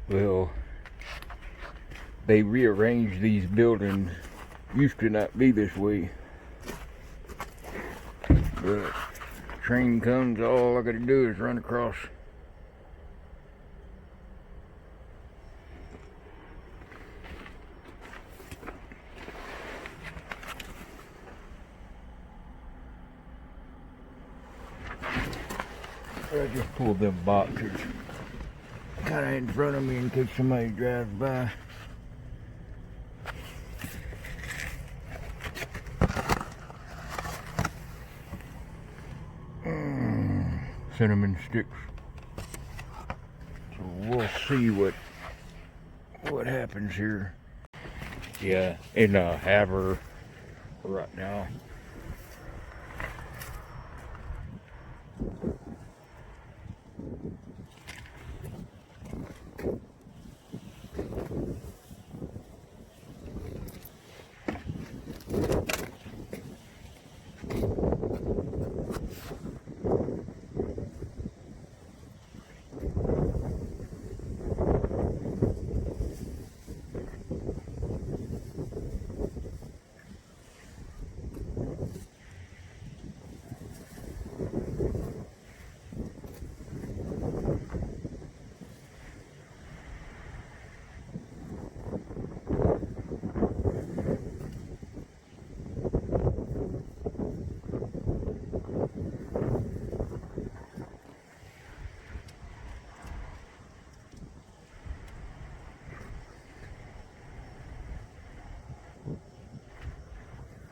Well, they rearranged these buildings. Used to not be this way. But train comes, all I gotta do is run across. I just pulled them boxes kind of in front of me in case somebody drives by. Cinnamon sticks. So we'll see what happens here. Yeah, in Havre right now.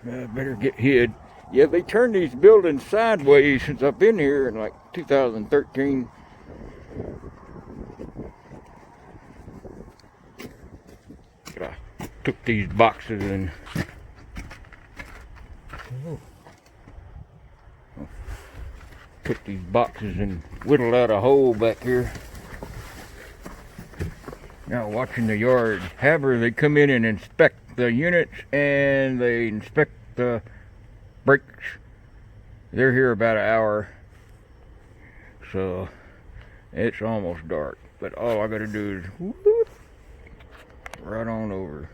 I better get hid. Yeah, they turned these buildings sideways since I've been here in like 2013. I took these boxes and whittled out a hole back here. Now watching the yard. Havre, they come in and inspect the units and they inspect the brakes. They're here about an hour, so it's almost dark, but all I gotta do is whoop, right on over.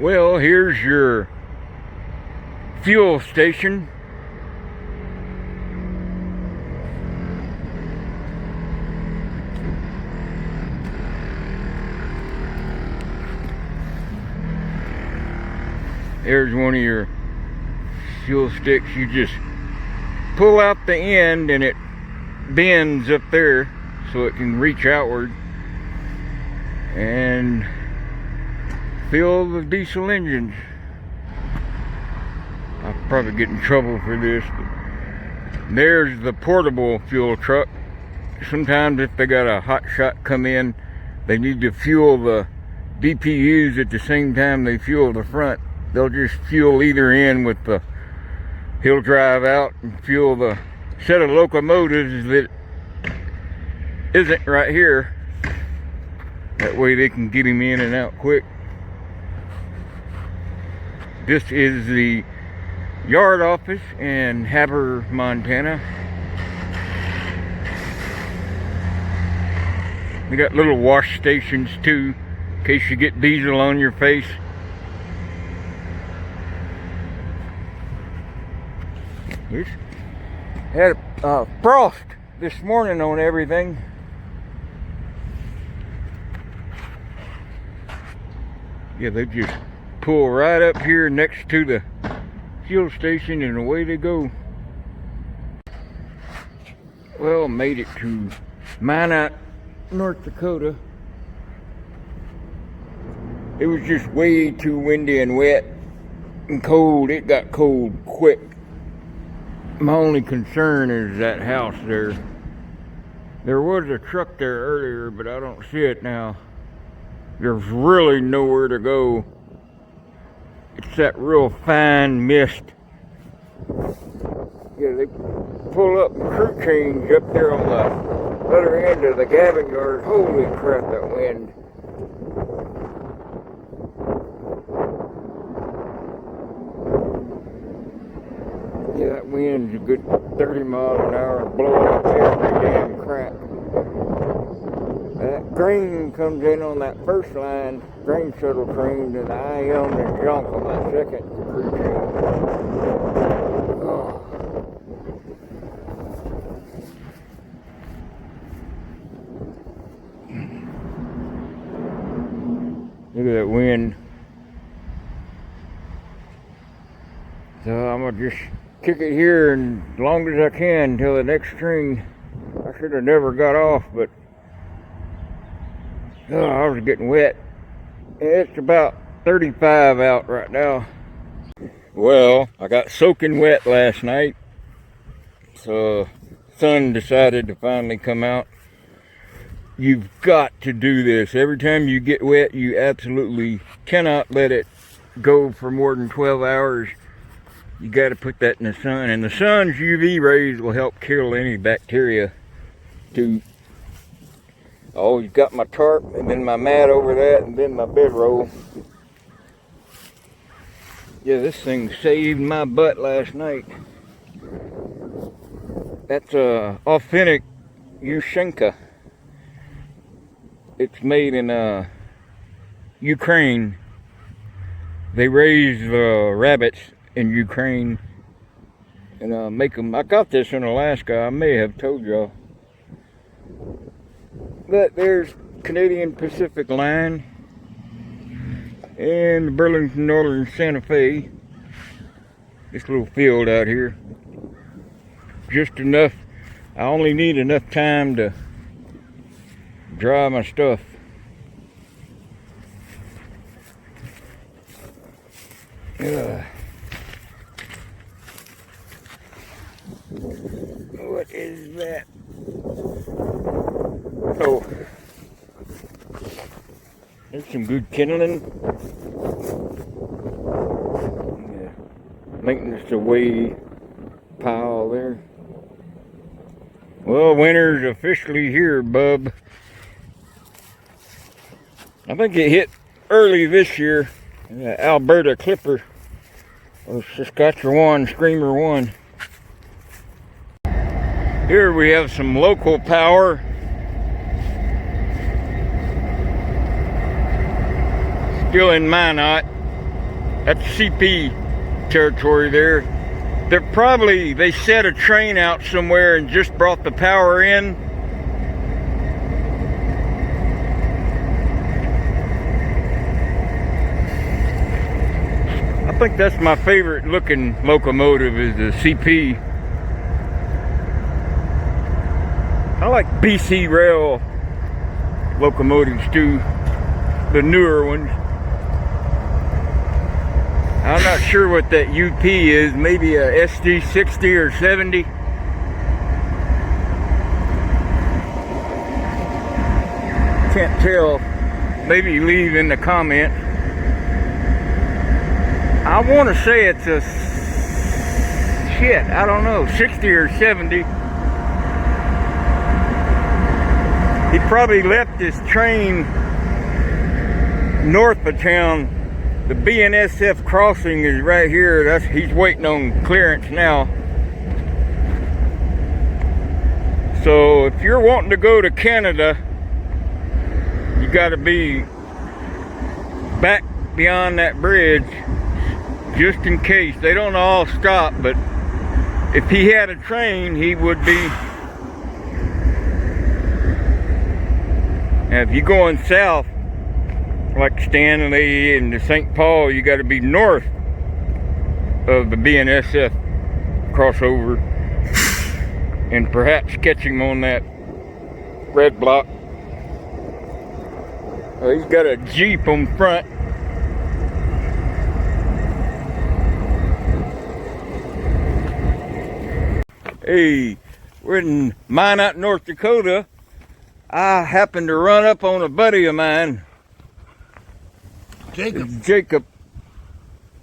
Well, here's your fuel station. There's one of your fuel sticks. You just pull out the end and it bends up there so it can reach outward and fill the diesel engines. I'll probably get in trouble for this, but there's the portable fuel truck. Sometimes if they got a hot shot come in, they need to fuel the BPUs at the same time they fuel the front. They'll just fuel either end with the, he'll drive out and fuel the set of locomotives that isn't right here. That way they can get him in and out quick. This is the yard office in Havre, Montana. We got little wash stations too, in case you get diesel on your face. It's had frost this morning on everything. Yeah, they just pull right up here next to the fuel station and away they go. Well, made it to Minot, North Dakota. It was just way too windy and wet and cold. It got cold quick. My only concern is that house there. There was a truck there earlier, but I don't see it now. There's really nowhere to go. It's that real fine mist. Yeah, they pull up and crew change up there on the other end of the cabin yard. Holy crap, that wind. Yeah, that wind's a good 30 miles an hour blowing up every damn crap. That grain comes in on that first line, grain shuttle train, and I am the junk on my second crew train. Oh. Look at that wind. So I'm gonna just kick it here and as long as I can until the next string. I should have never got off, but I was getting wet. It's about 35 out right now. Well, I got soaking wet last night, so sun decided to finally come out. You've got to do this. Every time you get wet, you absolutely cannot let it go for more than 12 hours. You got to put that in the sun, and the sun's UV rays will help kill any bacteria too. I always got my tarp and then my mat over that and then my bedroll. Yeah, this thing saved my butt last night. That's authentic Yushchenko. It's made in Ukraine. They raise rabbits in Ukraine and make them. I got this in Alaska. I may have told y'all. But there's Canadian Pacific Line and the Burlington Northern Santa Fe. This little field out here. Just enough. I only need enough time to dry my stuff. What is that? Oh, there's some good kindling. Yeah. Maintenance away pile there. Well, winter's officially here, bub. I think it hit early this year. Alberta Clipper. Oh, Saskatchewan Screamer 1. Here we have some local power. Still in Minot. That's CP territory there. They set a train out somewhere and just brought the power in. I think that's my favorite looking locomotive is the CP. I like BC Rail locomotives too, the newer ones. I'm not sure what that UP is, maybe a SD 60 or 70. Can't tell, maybe leave in the comments. I want to say it's a, I don't know, 60 or 70. He probably left his train north of town. The BNSF crossing is right here. He's waiting on clearance now. So if you're wanting to go to Canada, you got to be back beyond that bridge just in case. They don't all stop, but if he had a train, he would be. Now if you're going south, like Stanley and the St. Paul, you got to be north of the BNSF crossover and perhaps catch him on that red block. He's got a Jeep on front. Hey, we're in Minot, North Dakota. I happened to run up on a buddy of mine. Jacob.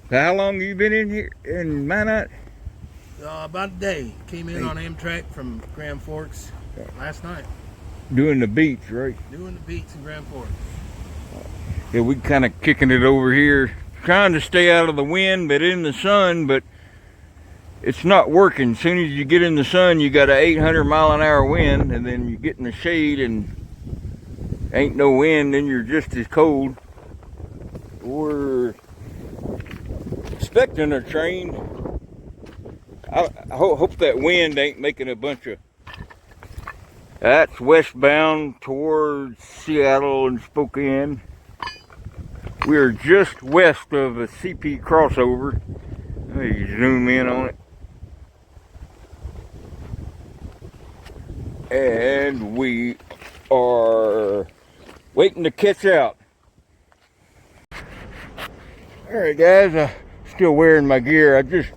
How long have you been in here in Minot? About a day. Came in on Amtrak from Grand Forks last night. Doing the beats, right? Doing the beats in Grand Forks. Yeah, we kind of kicking it over here. Trying to stay out of the wind, but in the sun, but it's not working. As soon as you get in the sun, you got an 800 mile an hour wind, and then you get in the shade and ain't no wind, then you're just as cold. We're expecting a train. I hope that wind ain't making a bunch of... That's westbound towards Seattle and Spokane. We're just west of the CP crossover. Let me zoom in on it. And we are waiting to catch out. Alright guys, I'm still wearing my gear. I just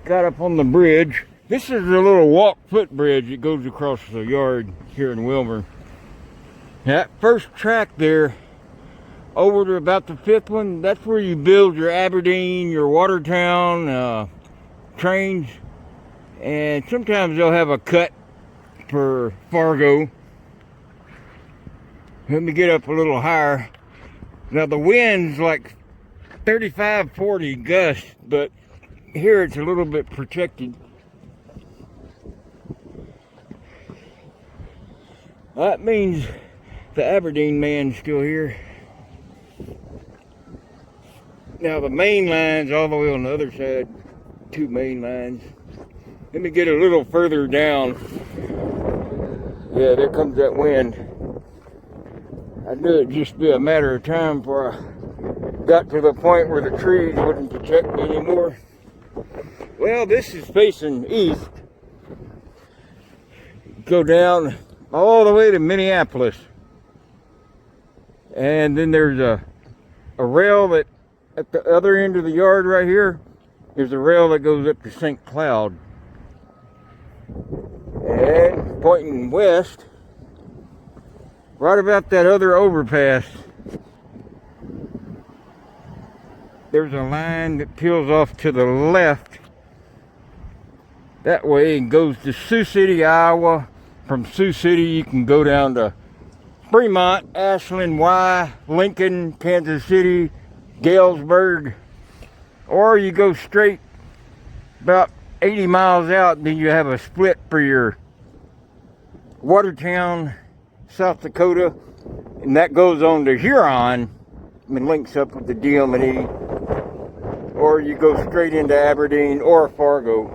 got up on the bridge. This is a little walk footbridge that goes across the yard here in Willmar. That first track there, over to about the fifth one, that's where you build your Aberdeen, your Watertown trains. And sometimes they'll have a cut for Fargo. Let me get up a little higher. Now the wind's like 35, 40 gusts, but here it's a little bit protected. That means the Aberdeen man's still here. Now the main line's all the way on the other side. 2 main lines. Let me get a little further down. Yeah, there comes that wind. I knew it'd just be a matter of time before I got to the point where the trees wouldn't protect me anymore. Well, this is facing east. Go down all the way to Minneapolis. And then there's a rail that at the other end of the yard right here, there's a rail that goes up to St. Cloud. And pointing west, right about that other overpass, there's a line that peels off to the left that way and goes to Sioux City, Iowa. From Sioux City you can go down to Fremont, Ashland, Lincoln, Kansas City, Galesburg, or you go straight about 80 miles out, and then you have a split for your Watertown, South Dakota, and that goes on to Huron and links up with the DM&E, or you go straight into Aberdeen or Fargo.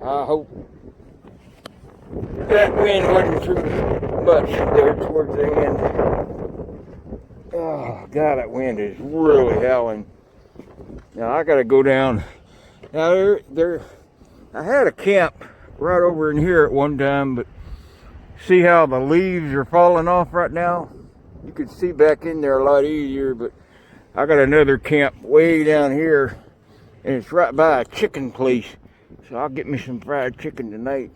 I hope that wind wasn't too much there towards the end. Oh God, that wind is really howling. Now I gotta go down. Now I had a camp right over in here at one time, but see how the leaves are falling off right now? You could see back in there a lot easier, but I got another camp way down here, and it's right by a chicken place. So I'll get me some fried chicken tonight.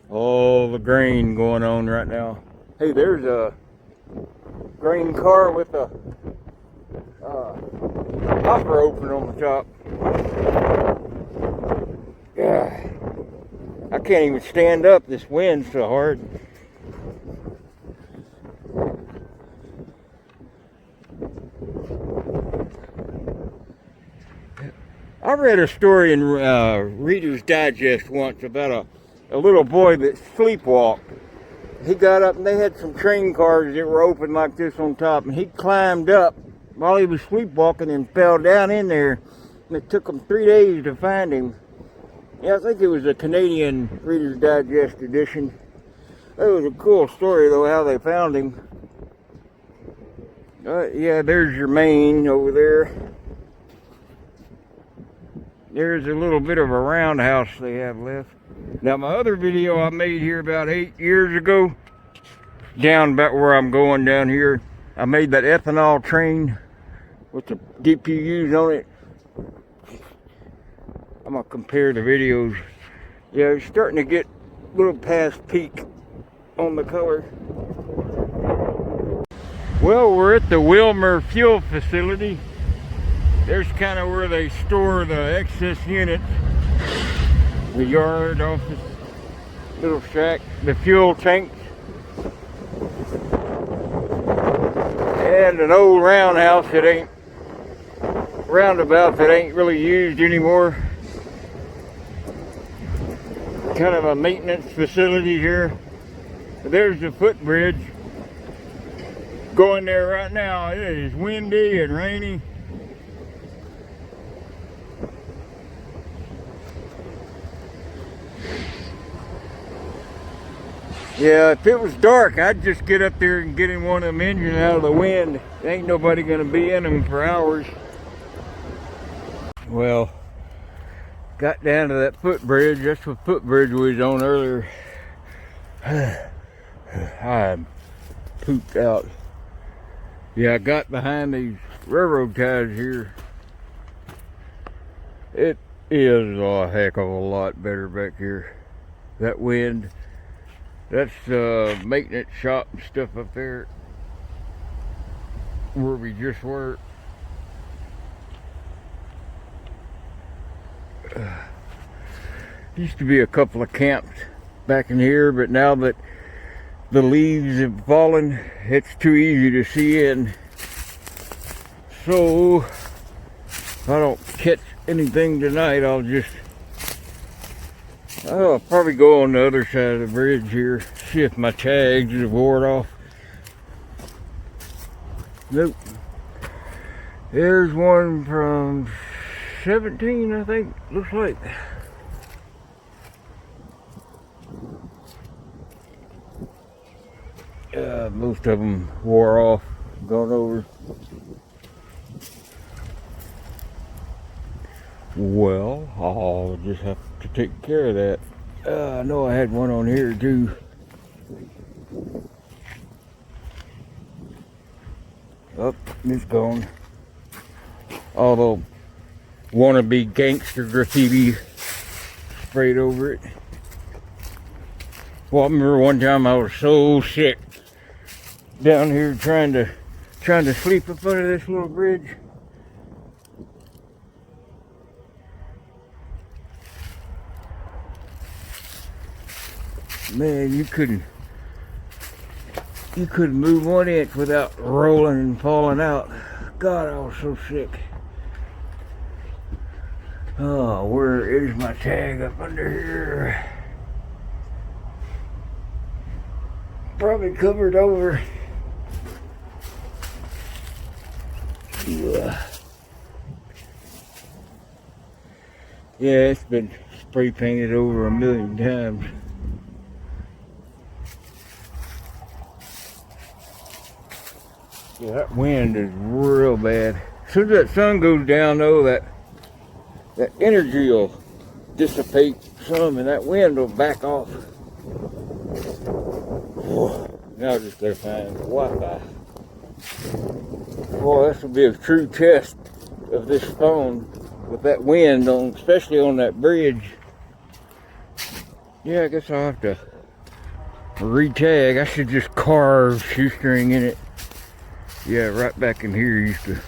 All the grain going on right now. Hey, there's a grain car with a hopper open on the top. Yeah, I can't even stand up. This wind's so hard. I read a story in Reader's Digest once about a little boy that sleepwalked. He got up and they had some train cars that were open like this on top, and he climbed up while he was sleepwalking and fell down in there, and it took them 3 days to find him. Yeah, I think it was a Canadian Reader's Digest edition. That was a cool story though, how they found him. Yeah, there's your main over there. There's a little bit of a roundhouse they have left. Now my other video I made here about 8 years ago, down about where I'm going down here, I made that ethanol train with the DPUs on it. I'm gonna compare the videos. Yeah, it's starting to get a little past peak on the color. Well, we're at the Willmar fuel facility. There's kind of where they store the excess units. The yard, office, little shack, the fuel tanks, and an old roundabout that ain't really used anymore. kind of a maintenance facility here. There's the footbridge. Going there right now. It is windy and rainy. Yeah, if it was dark, I'd just get up there and get in one of them engines out of the wind. There ain't nobody gonna be in them for hours. Well, got down to that footbridge. That's what footbridge we was on earlier. I'm pooped out. Yeah, I got behind these railroad ties here. It is a heck of a lot better back here. That wind. That's the maintenance shop and stuff up there where we just were. Used to be a couple of camps back in here, but now that the leaves have fallen, it's too easy to see in. So if I don't catch anything tonight, I'll probably go on the other side of the bridge here, see if my tags have wore off. Nope. There's one from 17, I think, looks like. Most of them wore off, gone over. Well, I'll just have to take care of that. I know I had one on here too. Oh, it's gone. Although, wannabe gangster graffiti sprayed over it. Well, I remember one time I was so sick down here trying to sleep up under this little bridge. Man, you couldn't move 1 inch without rolling and falling out. God, I was so sick. Oh, where is my tag up under here? Probably covered over. Yeah, it's been spray painted over 1,000,000 times. Yeah, that wind is real bad. As soon as that sun goes down, though, that energy will dissipate some, and that wind will back off. Oh, now I just gotta find Wi-Fi. Boy, this will be a true test of this phone with that wind on, especially on that bridge. Yeah, I guess I'll have to re-tag. I should just carve shoestring in it. Yeah, right back in here used to.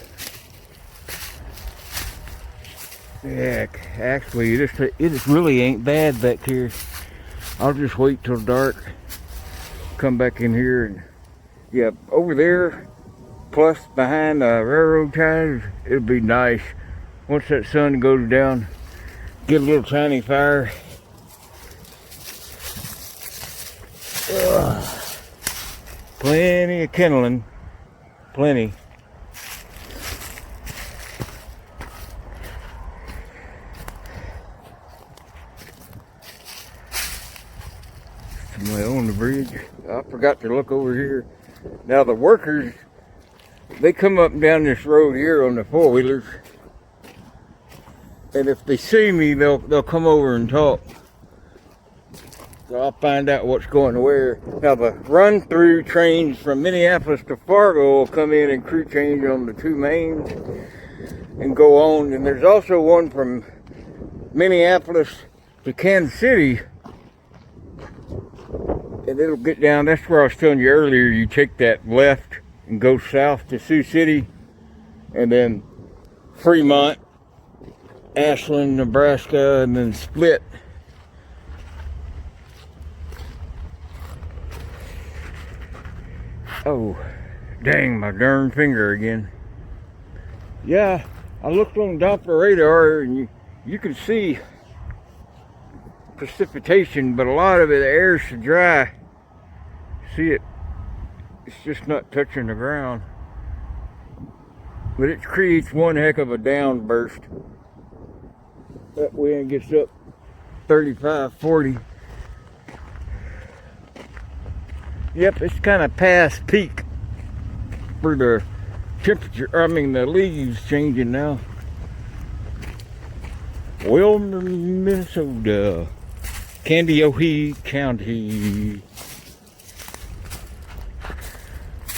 Yeah, actually, it really ain't bad back here. I'll just wait till dark, come back in here, and yeah, over there, plus behind the railroad ties, it'll be nice. Once that sun goes down, get a little tiny fire. Plenty of kindling. Plenty. Somebody on the bridge. I forgot to look over here. Now the workers, they come up and down this road here on the four-wheelers, and if they see me, they'll come over and talk. So I'll find out what's going where. Now the run-through trains from Minneapolis to Fargo will come in and crew change on the two mains and go on. And there's also one from Minneapolis to Kansas City, and it'll get down. That's where I was telling you earlier. You take that left and go south to Sioux City, and then Fremont, Ashland, Nebraska, and then split. Oh, dang, my darn finger again. Yeah, I looked on Doppler radar, and you can see precipitation, but a lot of it, the air's so dry. See it? It's just not touching the ground. But it creates one heck of a downburst. That wind gets up 35, 40. Yep, it's kind of past peak for the temperature. I mean, the leaves changing now. Willmar, Minnesota, Candiotee County.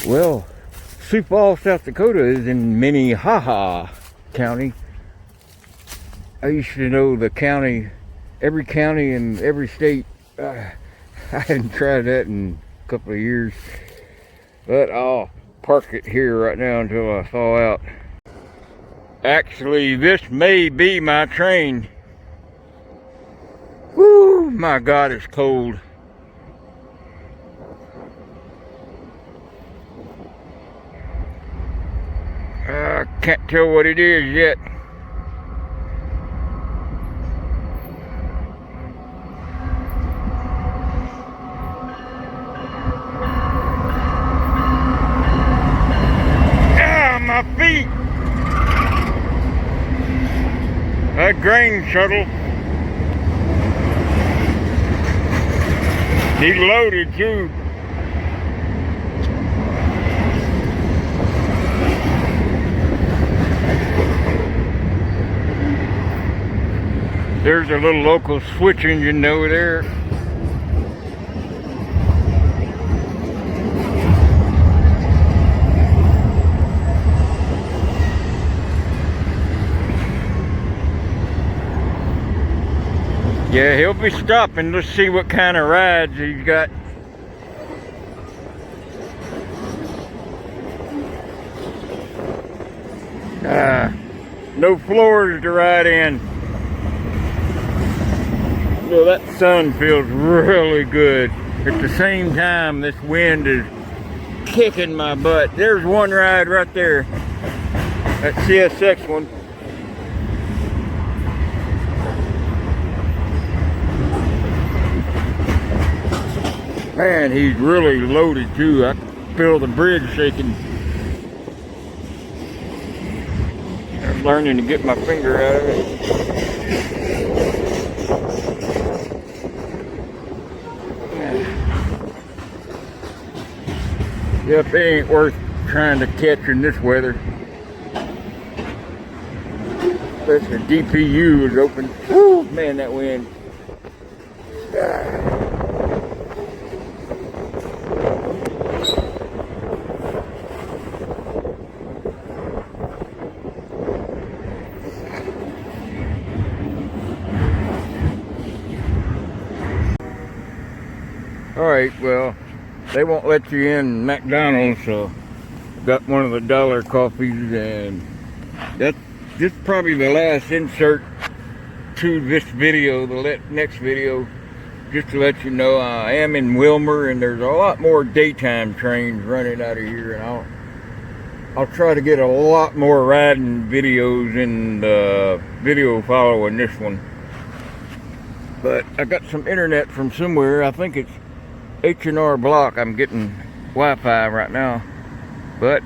Well, Sioux Falls, South Dakota is in Minnehaha County. I used to know the county, every county in every state. I hadn't tried that in a couple of years, but I'll park it here right now until I thaw out. Actually, this may be my train. Woo, my God, it's cold. I can't tell what it is yet. Ah, my feet! That grain shuttle. He's loaded too. There's a little local switch engine over there. Yeah, he'll be stopping. Let's see what kind of rides he's got. No floors to ride in. So that sun feels really good. At the same time, this wind is kicking my butt. There's one ride right there. That CSX one. Man, he's really loaded too. I feel the bridge shaking. I'm learning to get my finger out of it. Yep, it ain't worth trying to catch in this weather. Especially DPU is open. Woo, man, that wind. Alright, well, they won't let you in McDonald's, so got one of the dollar coffees, and that's just probably the last insert to this video, the next video, just to let you know I am in Willmar, and there's a lot more daytime trains running out of here, and I'll try to get a lot more riding videos in the video following this one. But I got some internet from somewhere. I think it's H&R Block. I'm getting Wi-Fi right now, but